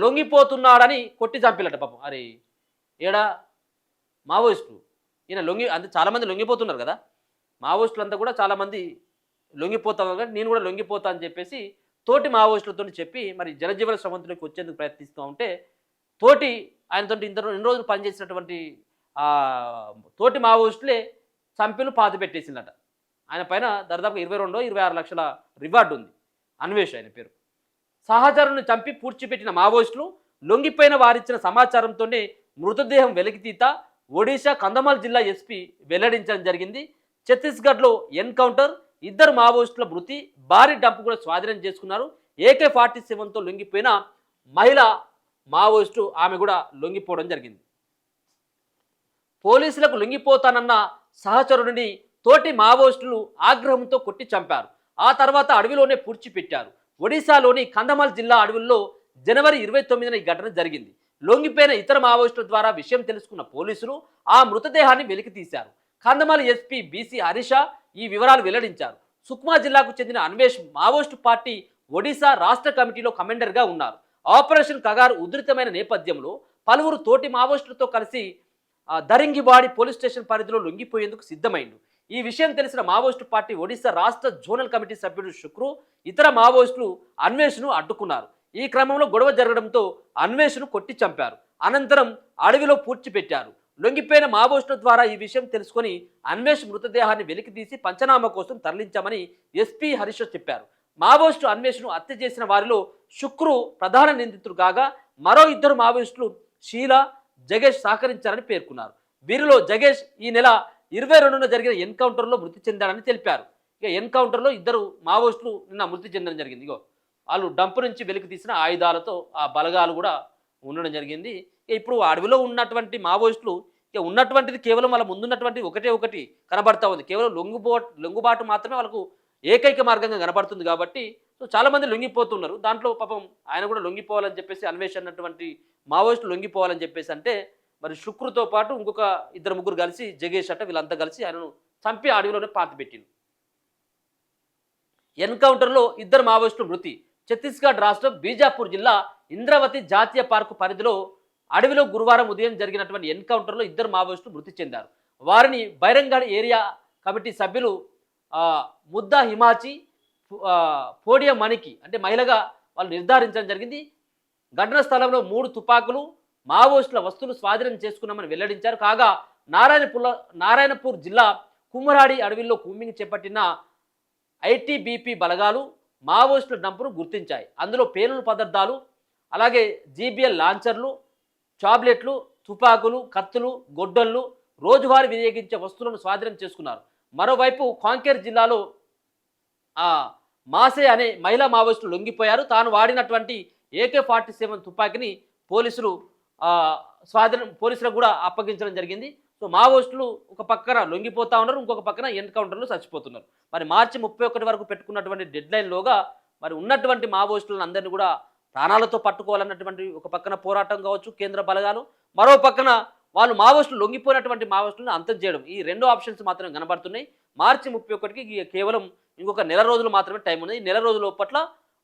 లొంగిపోతున్నాడని కొట్టి చంపిల్లట పాపం. అరే ఏడా మావోయిస్టులు ఈయన అంటే చాలామంది లొంగిపోతున్నారు కదా, మావోయిస్టులంతా కూడా చాలామంది లొంగిపోతాను కానీ నేను కూడా లొంగిపోతా అని చెప్పేసి తోటి మావోయిస్టులతో చెప్పి మరి జనజీవన స్రవంతిలోకి వచ్చేందుకు ప్రయత్నిస్తూ ఉంటే తోటి ఆయనతో ఇన్ని రోజులు పనిచేసినటువంటి తోటి మావోయిస్టులే చంపిలు పాతి పెట్టేసిందట. ఆయన పైన దాదాపు 22-26 లక్షల రివార్డు ఉంది. అన్వేష్ ఆయన పేరు. సహచరులను చంపి పూడ్చిపెట్టిన మావోయిస్టులు లొంగిపోయిన వారిచ్చిన సమాచారంతోనే మృతదేహం వెలికితీత ఒడిశా కంధమాల్ జిల్లా ఎస్పీ వెల్లడించడం జరిగింది. ఛత్తీస్గఢ్లో ఎన్కౌంటర్, 2 మావోయిస్టుల మృతి, భారీ డంపు కూడా స్వాధీనం చేసుకున్నారు. AK-47తో లొంగిపోయిన మహిళా మావోయిస్టు ఆమె కూడా లొంగిపోవడం జరిగింది. పోలీసులకు లొంగిపోతానన్న సహచరుడిని తోటి మావోయిస్టులు ఆగ్రహంతో కొట్టి చంపారు. ఆ తర్వాత అడవిలోనే పూడ్చిపెట్టారు. ఒడిశాలోని కంధమాల్ జిల్లా అడవుల్లో జనవరి 29న ఈ ఘటన జరిగింది. లొంగిపోయిన ఇతర మావోయిస్టుల ద్వారా విషయం తెలుసుకున్న పోలీసులు ఆ మృతదేహాన్ని వెలికితీశారు. కంధమాల్ ఎస్పీ బీసీ హరీష ఈ వివరాలు వెల్లడించారు. సుక్మా జిల్లాకు చెందిన అన్వేష్ మావోయిస్టు పార్టీ ఒడిశా రాష్ట్ర కమిటీలో కమాండర్గా ఉన్నారు. ఆపరేషన్ కగారు ఉధృతమైన నేపథ్యంలో పలువురు తోటి మావోయిస్టులతో కలిసి దరింగిబాడి పోలీస్ స్టేషన్ పరిధిలో లొంగిపోయేందుకు సిద్ధమైండు. ఈ విషయం తెలిసిన మావోయిస్టు పార్టీ ఒడిశా రాష్ట్ర జోనల్ కమిటీ సభ్యుడు శుక్రు ఇతర మావోయిస్టులు అన్వేష్ను అడ్డుకున్నారు. ఈ క్రమంలో గొడవ జరగడంతో అన్వేష్ను కొట్టి చంపారు. అనంతరం అడవిలో పూడ్చిపెట్టారు. లొంగిపోయిన మావోయిస్టుల ద్వారా ఈ విషయం తెలుసుకొని అన్వేష్ మృతదేహాన్ని వెలికితీసి పంచనామా కోసం తరలించామని ఎస్పీ హరీష్ చెప్పారు. మావోయిస్టు అన్వేష్ను హత్య చేసిన వారిలో శుక్రు ప్రధాన నిందితుడు కాగా మరో 2 మావోయిస్టులు షీలా, జగేష్ సహకరించారని పేర్కొన్నారు. వీరిలో జగేష్ ఈ నెల 22న జరిగిన ఎన్కౌంటర్లో మృతి చెందాడని తెలిపారు. ఇక ఎన్కౌంటర్లో 2 మావోయిస్టులు నిన్న మృతి చెందడం జరిగింది. ఇగో వాళ్ళు డంపు నుంచి వెలికి తీసిన ఆయుధాలతో ఆ బలగాలు కూడా ఉండడం జరిగింది. ఇప్పుడు అడవిలో ఉన్నటువంటి మావోయిస్టులు ఇక ఉన్నటువంటిది కేవలం వాళ్ళ ముందున్నటువంటి ఒకటి కనబడతా ఉంది. కేవలం లొంగుబాటు మాత్రమే వాళ్ళకు ఏకైక మార్గంగా కనబడుతుంది. కాబట్టి సో చాలామంది లొంగిపోతున్నారు. దాంట్లో పాపం ఆయన కూడా లొంగిపోవాలని చెప్పేసి అన్వేష్ అన్నటువంటి మావోయిస్టులు లొంగిపోవాలని చెప్పేసి అంటే మరి శుక్రుతో పాటు ఇంకొక 2-3 కలిసి జగేష్ అట్ట వీళ్ళంతా కలిసి ఆయనను చంపి అడవిలోనే పాతిపెట్టింది. ఎన్కౌంటర్లో 2 మావోయిస్టులు మృతి. ఛత్తీస్గఢ్ రాష్ట్రం బీజాపూర్ జిల్లా ఇంద్రావతి జాతీయ పార్కు పరిధిలో అడవిలో గురువారం ఉదయం జరిగినటువంటి ఎన్కౌంటర్లో 2 మావోయిస్టులు మృతి చెందారు. వారిని బైరంగఢ్ ఏరియా కమిటీ సభ్యులు ముద్దా హిమాచి, పోడియా మణికి అంటే మహిళగా వాళ్ళు నిర్ధారించడం జరిగింది. ఘటన స్థలంలో 3 తుపాకులు, మావోయిస్టుల వస్తువులు స్వాధీనం చేసుకున్నామని వెల్లడించారు. కాగా నారాయణపూర్ జిల్లా కుమ్మరాడి అడవిలో కూంబింగ్ చేపట్టిన ఐటీబీపీ బలగాలు మావోయిస్టుల డంపును గుర్తించాయి. అందులో పేలుడు పదార్థాలు, అలాగే జీబీఎల్ లాంచర్లు, చాబ్లెట్లు, తుపాకులు, కత్తులు, గొడ్డళ్ళు, రోజువారీ వినియోగించే వస్తువులను స్వాధీనం చేసుకున్నారు. మరోవైపు కాంకేర్ జిల్లాలో మాసే అనే మహిళా మావోయిస్టులు లొంగిపోయారు. తాను వాడినటువంటి AK-47 తుపాకీని పోలీసులకు కూడా అప్పగించడం జరిగింది. సో మావోయిస్టులు ఒక పక్కన లొంగిపోతా ఉన్నారు, ఇంకొక పక్కన ఎన్కౌంటర్లో చచ్చిపోతున్నారు. మరి మార్చి 31 వరకు పెట్టుకున్నటువంటి డెడ్లైన్లోగా మరి ఉన్నటువంటి మావోయిస్టులను అందరినీ కూడా ప్రాణాలతో పట్టుకోవాలన్నటువంటి ఒక పక్కన పోరాటం కావచ్చు కేంద్ర బలగాలు, మరో పక్కన వాళ్ళు మావోయిస్టులు లొంగిపోయినటువంటి మావోయిస్టులను అంతం చేయడం, ఈ 2 ఆప్షన్స్ మాత్రమే కనబడుతున్నాయి. మార్చి 31కి కేవలం ఇంకొక నెల రోజులు మాత్రమే టైం ఉంది. ఈ నెల రోజుల పట్ల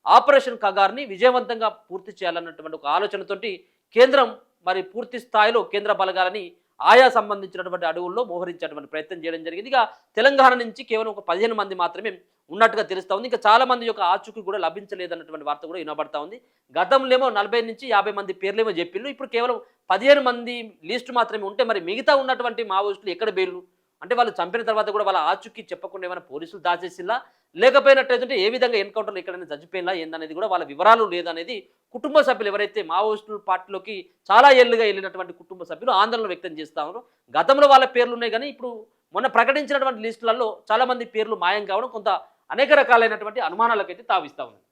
ఆపరేషన్ కగార్ని విజయవంతంగా పూర్తి చేయాలన్నటువంటి ఒక ఆలోచనతోటి కేంద్రం మరి పూర్తి స్థాయిలో కేంద్ర బలగాలని ఆయా సంబంధించినటువంటి అడవుల్లో మోహరించేటువంటి ప్రయత్నం చేయడం జరిగింది. ఇక తెలంగాణ నుంచి కేవలం ఒక 15 మంది మాత్రమే ఉన్నట్టుగా తెలుస్తూ ఉంది. ఇంకా చాలా మంది యొక్క ఆచూకీ కూడా లభించలేదన్నటువంటి వార్త కూడా వినబడతా ఉంది. గతంలో 40 నుంచి 50 మంది పేర్లేమో చెప్పిండ్రు. ఇప్పుడు కేవలం 15 మంది లిస్టు మాత్రమే ఉంటే మరి మిగతా ఉన్నటువంటి మావోయిస్టులు ఎక్కడ బేర్లు అంటే వాళ్ళు చంపిన తర్వాత కూడా వాళ్ళ ఆచూకీ చెప్పకుండా ఏమైనా పోలీసులు దాచేసిల్లా, లేకపోయినట్టయితే ఏ విధంగా ఎన్కౌంటర్లో ఎక్కడైనా చచ్చిపోయినా ఏందనేది కూడా వాళ్ళ వివరాలు లేదనేది కుటుంబ సభ్యులు ఎవరైతే మావోయిస్టుల పార్టీలోకి చాలా ఏళ్ళుగా వెళ్ళినటువంటి కుటుంబ సభ్యులు ఆందోళన వ్యక్తం చేస్తా ఉన్నారు. గతంలో వాళ్ళ పేర్లు ఉన్నాయి కానీ ఇప్పుడు మొన్న ప్రకటించినటువంటి లిస్టులలో చాలామంది పేర్లు మాయం కావడం కొంత అనేక రకాలైనటువంటి అనుమానాలకైతే తావిస్తూ ఉంది.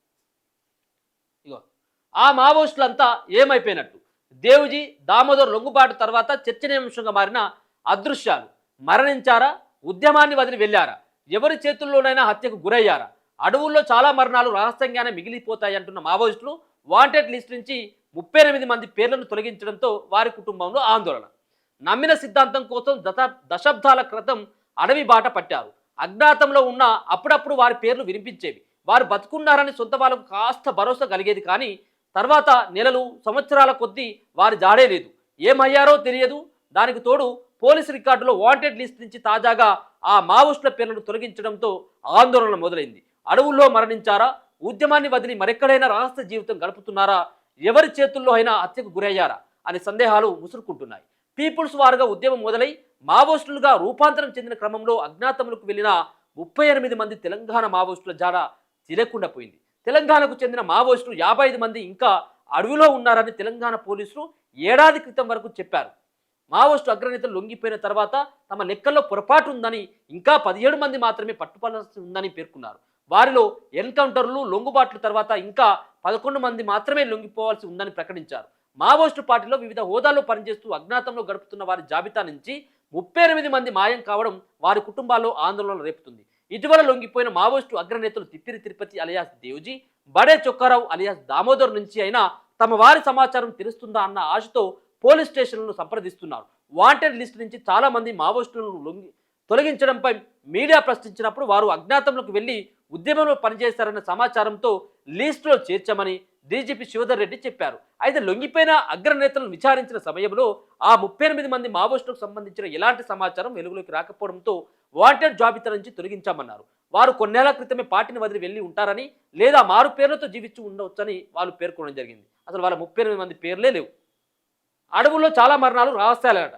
ఇగో ఆ మావోయిస్టులంతా ఏమైపోయినట్టు? దేవుజీ దామోదర్ లొంగుబాటు తర్వాత చర్చనీయాంశంగా మారిన అదృశ్యాలు. మరణించారా? ఉద్యమాన్ని వదిలి వెళ్ళారా? ఎవరి చేతుల్లోనైనా హత్యకు గురయ్యారా? అడవుల్లో చాలా మరణాలు రహస్యంగానే మిగిలిపోతాయి అంటున్న మావోయిస్టులు వాంటెడ్ లిస్ట్ నుంచి 38 మంది పేర్లను తొలగించడంతో వారి కుటుంబంలో ఆందోళన. నమ్మిన సిద్ధాంతం కోసం దశాబ్దాల క్రితం అడవి బాట పట్టారు. అజ్ఞాతంలో ఉన్న అప్పుడప్పుడు వారి పేర్లు వినిపించేవి. వారు బతుకున్నారని సొంత వాళ్ళకు కాస్త భరోసా కలిగేది. కానీ తర్వాత నెలలు సంవత్సరాల కొద్దీ వారి జాడే లేదు. ఏమయ్యారో తెలియదు. దానికి తోడు పోలీసు రికార్డులో వాంటెడ్ లిస్ట్ నుంచి తాజాగా ఆ మావోయిస్టుల పేర్లను తొలగించడంతో ఆందోళన మొదలైంది. అడవుల్లో మరణించారా, ఉద్యమాన్ని వదిలి మరెక్కడైనా రహస్య జీవితం గడుపుతున్నారా, ఎవరి చేతుల్లో అయినా హత్యకు గురయ్యారా అనే సందేహాలు ముసురుకుంటున్నాయి. పీపుల్స్ వారుగా ఉద్యమం మొదలై మావోయిస్టులుగా రూపాంతరం చెందిన క్రమంలో అజ్ఞాతములకు వెళ్లిన 38 మంది తెలంగాణ మావోయిస్టుల జాడ తెలియకుండా పోయింది. తెలంగాణకు చెందిన మావోయిస్టులు 55 మంది ఇంకా అడవిలో ఉన్నారని తెలంగాణ పోలీసులు ఏడాది క్రితం వరకు చెప్పారు. మావోయిస్టు అగ్రనేతలు లొంగిపోయిన తర్వాత తమ లెక్కల్లో పొరపాటు ఉందని, ఇంకా 17 మంది మాత్రమే పట్టుపడాల్సి ఉందని పేర్కొన్నారు. వారిలో ఎన్కౌంటర్లు, లొంగుబాట్ల తర్వాత ఇంకా 11 మంది మాత్రమే లొంగిపోవాల్సి ఉందని ప్రకటించారు. మావోయిస్టు పార్టీలో వివిధ హోదాల్లో పనిచేస్తూ అజ్ఞాతంలో గడుపుతున్న వారి జాబితా నుంచి 38 మంది మాయం కావడం వారి కుటుంబాల్లో ఆందోళన రేపుతుంది. ఇటీవల లొంగిపోయిన మావోయిస్టు అగ్రనేతలు తిప్పిరి తిరుపతి అలియాస్ దేవ్జీ, బడే చొక్కారావు అలియాస్ దామోదర్ నుంచి అయినా తమ వారి సమాచారం తెలుస్తుందా అన్న ఆశతో పోలీస్ స్టేషన్లను సంప్రదిస్తున్నారు. వాంటెడ్ లిస్ట్ నుంచి చాలా మంది మావోయిస్టులను తొలగించడంపై మీడియా ప్రశ్నించినప్పుడు వారు అజ్ఞాతంలోకి వెళ్లి ఉద్యమంలో పనిచేశారన్న సమాచారంతో లిస్టులో చేర్చమని డీజీపీ శివధర్ రెడ్డి చెప్పారు. అయితే లొంగిపోయిన అగ్రనేతలను విచారించిన సమయంలో ఆ 38 మంది మావోయిస్టులకు సంబంధించిన ఎలాంటి సమాచారం వెలుగులోకి రాకపోవడంతో వాంటెడ్ జాబితా నుంచి తొలగించామన్నారు. వారు కొన్నేళ్ల క్రితమే పార్టీని వదిలి వెళ్లి ఉంటారని, లేదా మారు పేర్లతో జీవించి ఉండవచ్చని వాళ్ళు పేర్కొనడం జరిగింది. అసలు వాళ్ళ 38 మంది పేర్లే లేవు. అడవుల్లో చాలా మరణాలు రహస్యాలట.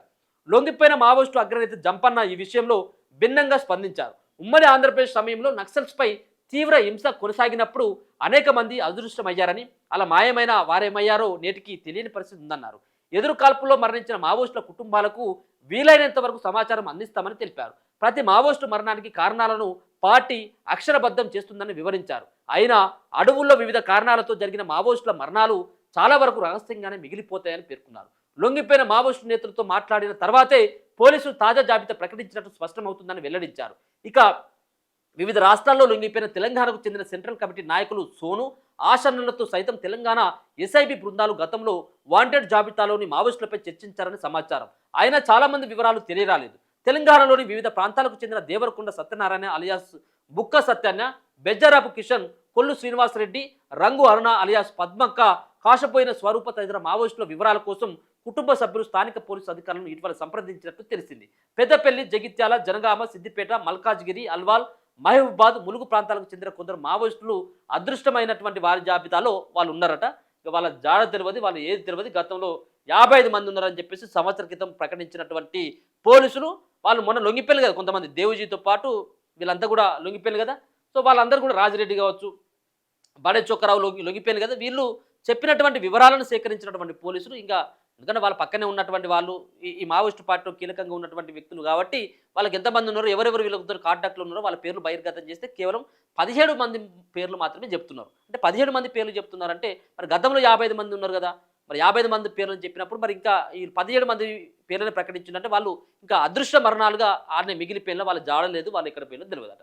లొంగిపోయిన మావోయిస్టు అగ్రనేత జంపన్న ఈ విషయంలో భిన్నంగా స్పందించారు. ఉమ్మడి ఆంధ్రప్రదేశ్ సమయంలో నక్సల్స్పై తీవ్ర హింస కొనసాగినప్పుడు అనేక మంది అదృష్టమయ్యారని, అలా మాయమైన వారేమయ్యారో నేటికి తెలియని పరిస్థితి ఉందన్నారు. ఎదురు కాల్పుల్లో మరణించిన మావోయిస్టుల కుటుంబాలకు వీలైనంత వరకు సమాచారం అందిస్తామని తెలిపారు. ప్రతి మావోయిస్టు మరణానికి కారణాలను పార్టీ అక్షరబద్ధం చేస్తుందని వివరించారు. అయినా అడవుల్లో వివిధ కారణాలతో జరిగిన మావోయిస్టుల మరణాలు చాలా వరకు రహస్యంగానే మిగిలిపోతాయని పేర్కొన్నారు. లొంగిపోయిన మావోయిస్టు నేతలతో మాట్లాడిన తర్వాతే పోలీసులు తాజా జాబితా ప్రకటించినట్టు స్పష్టమవుతుందని వెల్లడించారు. ఇక వివిధ రాష్ట్రాల్లో లొంగిపోయిన తెలంగాణకు చెందిన సెంట్రల్ కమిటీ నాయకులు సోను, ఆశన్నలతో సైతం తెలంగాణ ఎస్ఐబి బృందాలు గతంలో వాంటెడ్ జాబితాలోని మావోయిస్టులపై చర్చించారని సమాచారం. అయినా చాలా మంది వివరాలు తెలియరాలేదు. తెలంగాణలోని వివిధ ప్రాంతాలకు చెందిన దేవరకొండ సత్యనారాయణ అలియాస్ బుక్క సత్యాన్న, బెజ్జరాపు కిషన్, కొల్లు శ్రీనివాసరెడ్డి, రంగు అరుణ అలియాస్ పద్మక్క, కాశపోయిన స్వరూప తదితర మావోయిస్టుల వివరాల కోసం కుటుంబ సభ్యులు స్థానిక పోలీసు అధికారులను ఇటీవల సంప్రదించినట్టు తెలిసింది. పెద్దపల్లి, జగిత్యాల, జనగామ, సిద్దిపేట, మల్కాజ్గిరి, అల్వాల్, మహబూబాద్, ములుగు ప్రాంతాలకు చెందిన కొందరు మావోయిస్టులు అదృష్టమైనటువంటి వారి జాబితాలో వాళ్ళు ఉన్నారట. ఇక వాళ్ళ జాడ తెలియదు, వాళ్ళు ఏది తెలియదు. గతంలో 55 మంది ఉన్నారని చెప్పేసి సంవత్సర క్రితం ప్రకటించినటువంటి పోలీసులు వాళ్ళు మొన్న లొంగిపోయారు కదా, కొంతమంది దేవుజీతో పాటు వీళ్ళంతా కూడా లొంగిపోయారు కదా. సో వాళ్ళందరూ కూడా రాజిరెడ్డి కావచ్చు, బడే చొక్కరావు లొంగిపోయారు కదా. వీళ్ళు చెప్పినటువంటి వివరాలను సేకరించినటువంటి పోలీసులు ఇంకా, ఎందుకంటే వాళ్ళ పక్కనే ఉన్నటువంటి వాళ్ళు ఈ మావోయిస్టు పార్టీలో కీలకంగా ఉన్నటువంటి వ్యక్తులు కాబట్టి వాళ్ళకి ఎంతమంది ఉన్నారో, ఎవరెవరు వీళ్ళతో కాంటాక్ట్లో ఉన్నారో వాళ్ళ పేర్లు బహిర్గతం చేస్తే కేవలం 17 మంది పేర్లు మాత్రమే చెప్తున్నారు. అంటే 17 మంది పేర్లు చెప్తున్నారంటే మరి గతంలో 55 మంది ఉన్నారు కదా, మరి 55 మంది పేర్లను చెప్పినప్పుడు మరి ఇంకా ఈ 17 మంది పేర్లను ప్రకటించిందంటే వాళ్ళు ఇంకా అదృష్ట మరణాలుగా ఆడనే మిగిలిపోయిన వాళ్ళ జాడలేదు, వాళ్ళు ఎక్కడ పేర్లు తెలియదట.